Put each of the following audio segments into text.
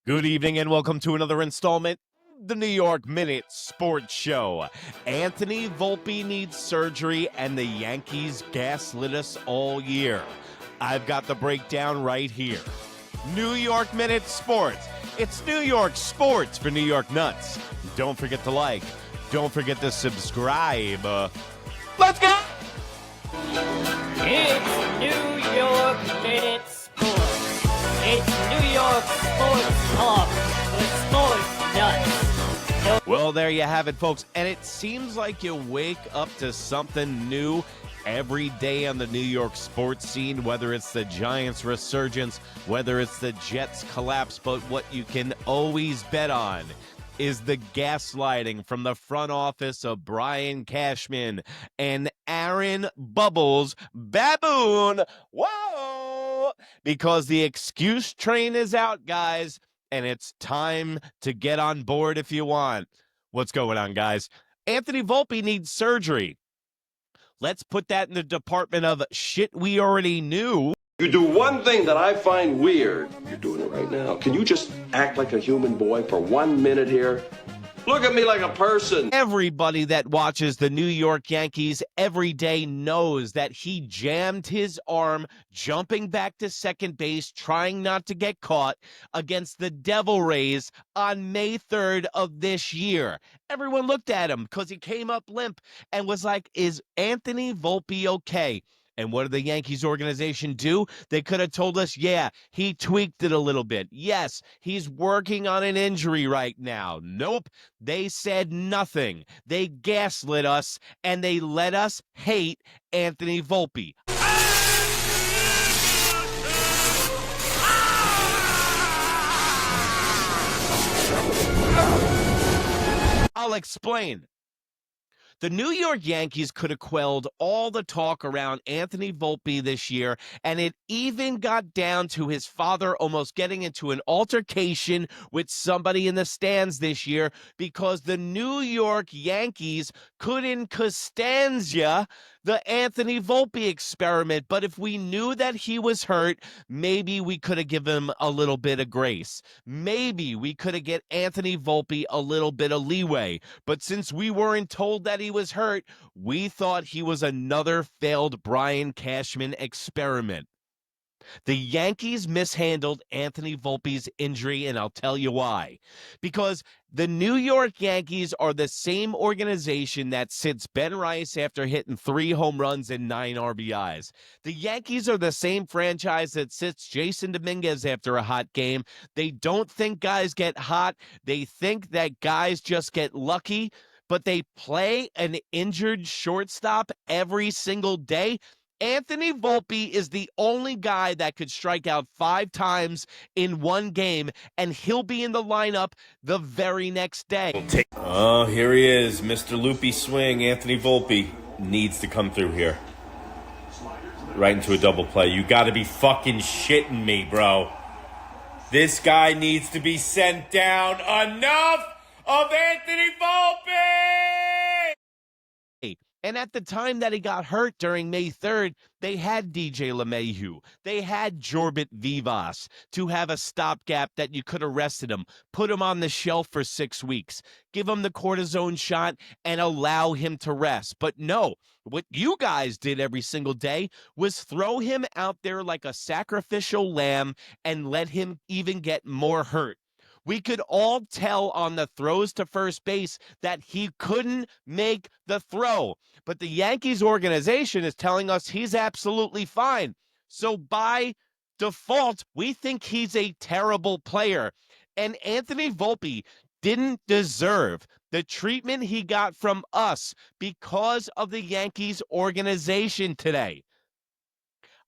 Good evening and welcome to another installment of the New York Minute Sports Show. Anthony Volpe needs surgery and the Yankees gaslit us all year. I've got the breakdown right here. New York Minute Sports. It's New York sports for New York nuts. Don't forget to like. Don't forget to subscribe. Let's go! It's New York Minute Sports. It's New York Sports Talk with Sports Nuts. Well, there you have it, folks. And it seems like you wake up to something new every day on the New York sports scene, whether it's the Giants' resurgence, whether it's the Jets' collapse. But what you can always bet on is the gaslighting from the front office of Brian Cashman and Aaron Bubbles Baboon. Whoa! Because the excuse train is out, guys, and it's time to get on board if you want. What's going on, guys? Anthony Volpe needs surgery. Let's put that in the department of shit we already knew. You do one thing that I find weird. You're doing it right now. Can you just act like a human boy for 1 minute here? Look at me like a person. Everybody that watches the New York Yankees every day knows that he jammed his arm jumping back to second base, trying not to get caught against the Devil Rays on May 3rd of this year. Everyone looked at him because he came up limp and was like, is Anthony Volpe okay? And what did the Yankees organization do? They could have told us, yeah, he tweaked it a little bit. Yes, he's working on an injury right now. Nope, they said nothing. They gaslit us, and they let us hate Anthony Volpe. I'll explain. The New York Yankees could have quelled all the talk around Anthony Volpe this year, and it even got down to his father almost getting into an altercation with somebody in the stands this year because the New York Yankees couldn't Costanza the Anthony Volpe experiment. But if we knew that he was hurt, maybe we could have given him a little bit of grace. Maybe we could have get Anthony Volpe a little bit of leeway. But since we weren't told that he was hurt, we thought he was another failed Brian Cashman experiment. The Yankees mishandled Anthony Volpe's injury, and I'll tell you why. Because the New York Yankees are the same organization that sits Ben Rice after hitting 3 home runs and 9 RBIs. The Yankees are the same franchise that sits Jason Dominguez after a hot game. They don't think guys get hot. They think that guys just get lucky, but they play an injured shortstop every single day. Anthony Volpe is the only guy that could strike out 5 times in one game, and he'll be in the lineup the very next day. Oh, here he is, Mr. Loopy Swing. Anthony Volpe needs to come through here. Right into a double play. You got to be fucking shitting me, bro. This guy needs to be sent down. Enough of Anthony Volpe! And at the time that he got hurt during May 3rd, they had DJ LeMahieu. They had Jorbit Vivas to have a stopgap that you could have rested him, put him on the shelf for 6 weeks, give him the cortisone shot, and allow him to rest. But no, what you guys did every single day was throw him out there like a sacrificial lamb and let him even get more hurt. We could all tell on the throws to first base that he couldn't make the throw. But the Yankees organization is telling us he's absolutely fine. So by default, we think he's a terrible player. And Anthony Volpe didn't deserve the treatment he got from us because of the Yankees organization today.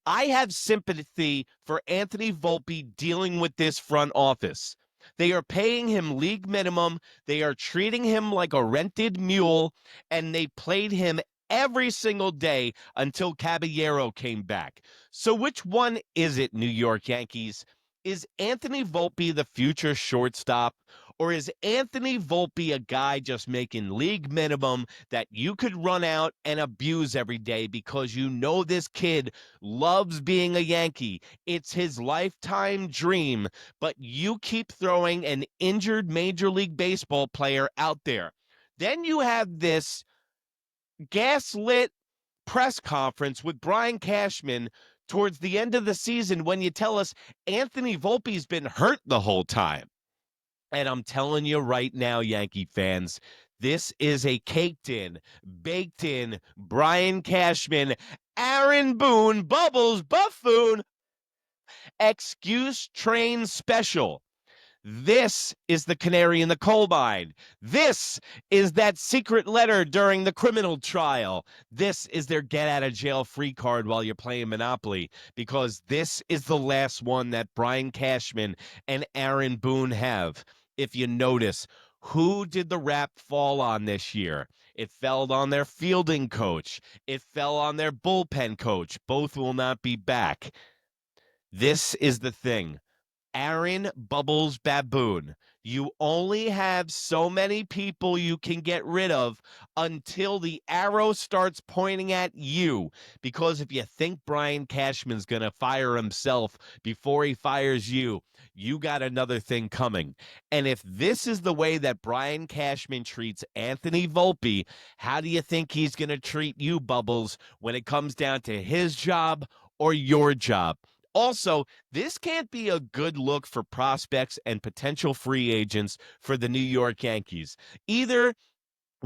I have sympathy for Anthony Volpe dealing with this front office. They are paying him league minimum. They are treating him like a rented mule, and they played him every single day until Caballero came back. So which one is it, New York Yankees? Is Anthony Volpe the future shortstop, Or is Anthony Volpe a guy just making league minimum that you could run out and abuse every day because you know this kid loves being a Yankee? It's his lifetime dream, but you keep throwing an injured Major League Baseball player out there. Then you have this gaslit press conference with Brian Cashman towards the end of the season when you tell us Anthony Volpe's been hurt the whole time. And I'm telling you right now, Yankee fans, this is a caked in, baked in Brian Cashman, Aaron Boone, Bubbles, Buffoon, excuse train special. This is the canary in the coal mine. This is that secret letter during the criminal trial. This is their get out of jail free card while you're playing Monopoly, because this is the last one that Brian Cashman and Aaron Boone have. If you notice, who did the rap fall on this year? It fell on their fielding coach. It fell on their bullpen coach. Both will not be back. This is the thing. Aaron Bubbles Baboon, you only have so many people you can get rid of until the arrow starts pointing at you. Because if you think Brian Cashman's going to fire himself before he fires you, you got another thing coming. And if this is the way that Brian Cashman treats Anthony Volpe, how do you think he's going to treat you, Bubbles, when it comes down to his job or your job? Also, this can't be a good look for prospects and potential free agents for the New York Yankees. Either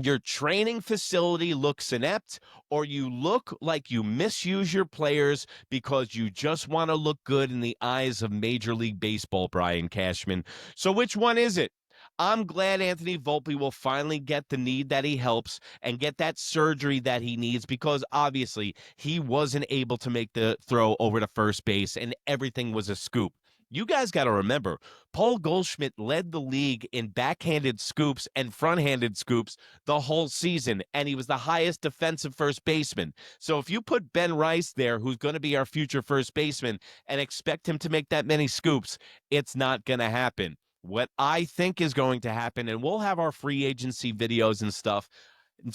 your training facility looks inept, or you look like you misuse your players because you just want to look good in the eyes of Major League Baseball, Brian Cashman. So which one is it? I'm glad Anthony Volpe will finally get the need that he helps and get that surgery that he needs, because obviously he wasn't able to make the throw over to first base and everything was a scoop. You guys got to remember, Paul Goldschmidt led the league in backhanded scoops and front-handed scoops the whole season, and he was the highest defensive first baseman. So if you put Ben Rice there, who's going to be our future first baseman, and expect him to make that many scoops, it's not going to happen. What I think is going to happen, and we'll have our free agency videos and stuff.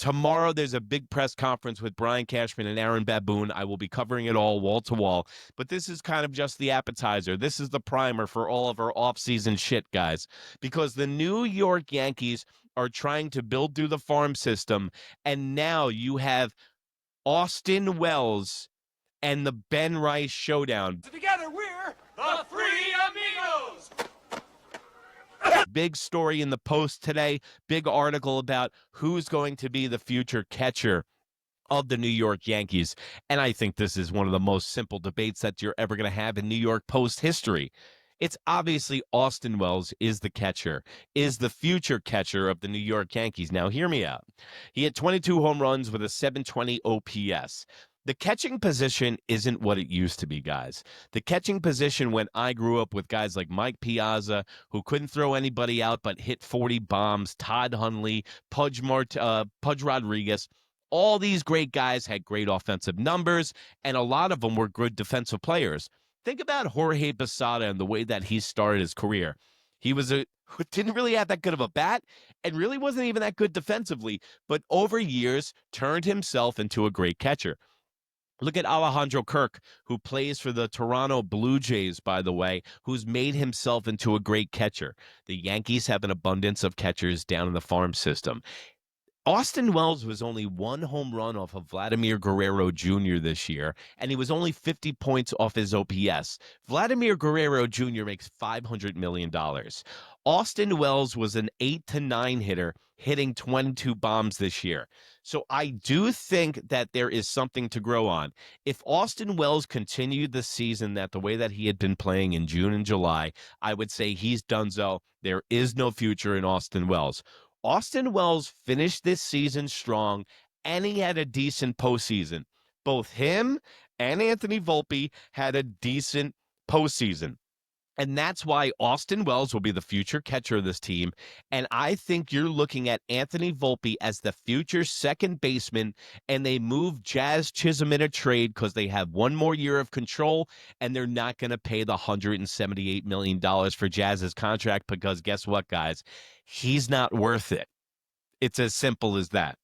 Tomorrow, there's a big press conference with Brian Cashman and Aaron Baboon. I will be covering it all wall to wall, but this is kind of just the appetizer. This is the primer for all of our offseason shit, guys, because the New York Yankees are trying to build through the farm system, and now you have Austin Wells and the Ben Rice showdown. Together we're the Three Amigos! Big story in the Post today, big article about who's going to be the future catcher of the New York Yankees. And I think this is one of the most simple debates that you're ever going to have in New York Post history. It's obviously Austin Wells is the catcher, is the future catcher of the New York Yankees. Now, hear me out. He had 22 home runs with a 720 OPS. The catching position isn't what it used to be, guys. The catching position when I grew up with guys like Mike Piazza, who couldn't throw anybody out but hit 40 bombs, Todd Hundley, Pudge Rodriguez, all these great guys had great offensive numbers, and a lot of them were good defensive players. Think about Jorge Posada and the way that he started his career. He didn't really have that good of a bat and really wasn't even that good defensively, but over years turned himself into a great catcher. Look at Alejandro Kirk, who plays for the Toronto Blue Jays, by the way, who's made himself into a great catcher. The Yankees have an abundance of catchers down in the farm system. Austin Wells was only one home run off of Vladimir Guerrero Jr. this year, and he was only 50 points off his OPS. Vladimir Guerrero Jr. makes $500 million. Austin Wells was an 8 to 9 hitter, hitting 22 bombs this year. So I do think that there is something to grow on. If Austin Wells continued the season the way that he had been playing in June and July, I would say he's donezo. There is no future in Austin Wells. Austin Wells finished this season strong, and he had a decent postseason. Both him and Anthony Volpe had a decent postseason. And that's why Austin Wells will be the future catcher of this team. And I think you're looking at Anthony Volpe as the future second baseman. And they move Jazz Chisholm in a trade because they have one more year of control. And they're not going to pay the $178 million for Jazz's contract because guess what, guys? He's not worth it. It's as simple as that.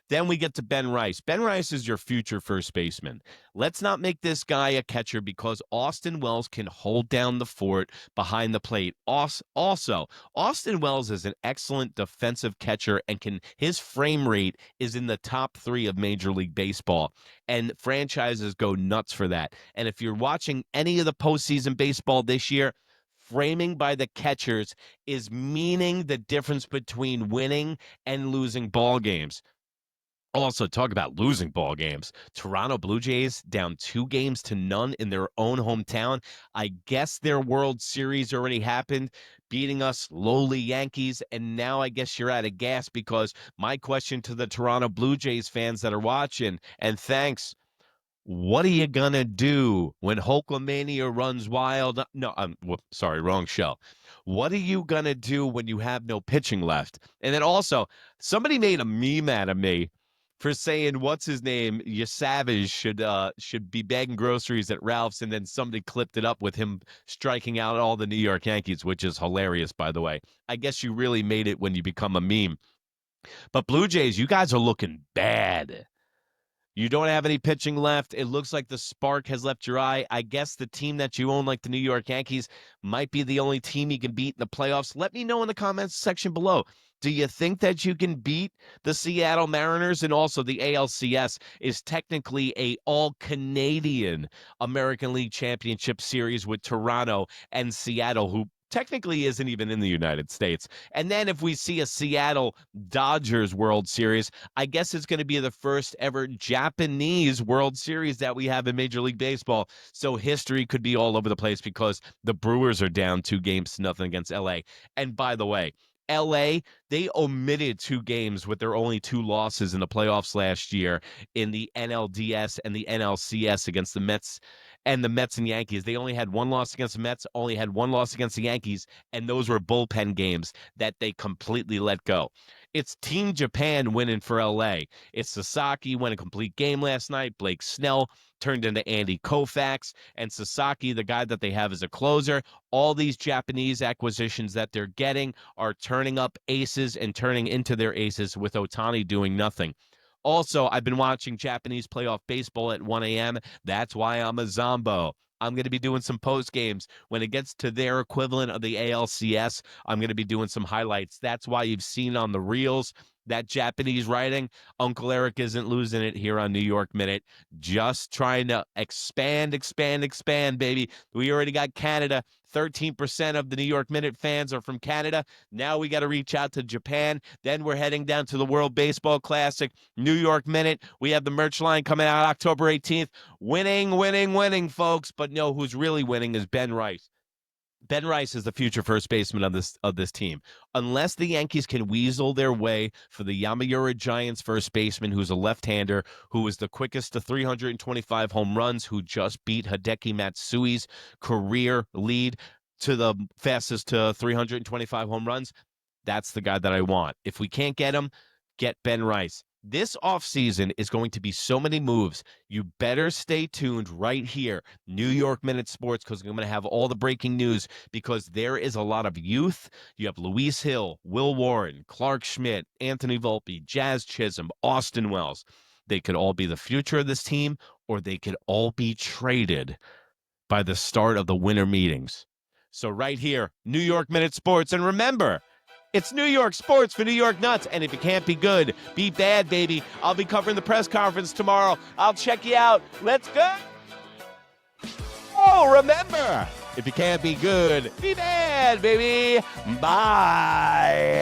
Then we get to Ben Rice. Ben Rice is your future first baseman. Let's not make this guy a catcher because Austin Wells can hold down the fort behind the plate. Also, Austin Wells is an excellent defensive catcher and his frame rate is in the top 3 of Major League Baseball. And franchises go nuts for that. And if you're watching any of the postseason baseball this year, framing by the catchers is meaning the difference between winning and losing ball games. Also, talk about losing ball games. Toronto Blue Jays down 2-0 in their own hometown. I guess their World Series already happened, beating us lowly Yankees, and now I guess you're out of gas because my question to the Toronto Blue Jays fans that are watching, and thanks, what are you going to do when Hulkamania runs wild? No, sorry, wrong show. What are you going to do when you have no pitching left? And then also, somebody made a meme out of me for saying, what's his name? You Savage should be bagging groceries at Ralph's, and then somebody clipped it up with him striking out all the New York Yankees, which is hilarious, by the way. I guess you really made it when you become a meme. But Blue Jays, you guys are looking bad. You don't have any pitching left. It looks like the spark has left your eye. I guess the team that you own, like the New York Yankees, might be the only team you can beat in the playoffs. Let me know in the comments section below. Do you think that you can beat the Seattle Mariners? And also the ALCS is technically a all-Canadian American League Championship Series with Toronto and Seattle, who technically isn't even in the United States. And then if we see a Seattle Dodgers World Series, I guess it's going to be the first ever Japanese World Series that we have in Major League Baseball. So history could be all over the place because the Brewers are down 2-0 against LA. And by the way, LA, they omitted 2 games with their only 2 losses in the playoffs last year in the NLDS and the NLCS against the Mets and Yankees. They only had 1 loss against the Mets, only had 1 loss against the Yankees, and those were bullpen games that they completely let go. It's Team Japan winning for LA. It's Sasaki won a complete game last night. Blake Snell turned into Andy Koufax, and Sasaki, the guy that they have as a closer. All these Japanese acquisitions that they're getting are turning up aces and turning into their aces with Ohtani doing nothing. Also, I've been watching Japanese playoff baseball at 1 a.m. That's why I'm a Zombo. I'm going to be doing some post games. When it gets to their equivalent of the ALCS, I'm going to be doing some highlights. That's why you've seen on the reels that Japanese writing. Uncle Erik isn't losing it here on New York Minute. Just trying to expand, baby. We already got Canada. 13% of the New York Minute fans are from Canada. Now we got to reach out to Japan. Then we're heading down to the World Baseball Classic, New York Minute. We have the merch line coming out October 18th. Winning, folks. But no, who's really winning is Ben Rice. Ben Rice is the future first baseman of this team. Unless the Yankees can weasel their way for the Yomiuri Giants first baseman, who's a left-hander, who is the quickest to 325 home runs, who just beat Hideki Matsui's career lead to the fastest to 325 home runs, that's the guy that I want. If we can't get him, get Ben Rice. This offseason is going to be so many moves. You better stay tuned right here, New York Minute Sports, because I'm going to have all the breaking news because there is a lot of youth. You have Luis Hill, Will Warren, Clark Schmidt, Anthony Volpe, Jazz Chisholm, Austin Wells. They could all be the future of this team, or they could all be traded by the start of the winter meetings. So right here, New York Minute Sports. And remember, it's New York sports for New York nuts, and if you can't be good, be bad, baby. I'll be covering the press conference tomorrow. I'll check you out. Let's go. Oh, remember, if you can't be good, be bad, baby. Bye.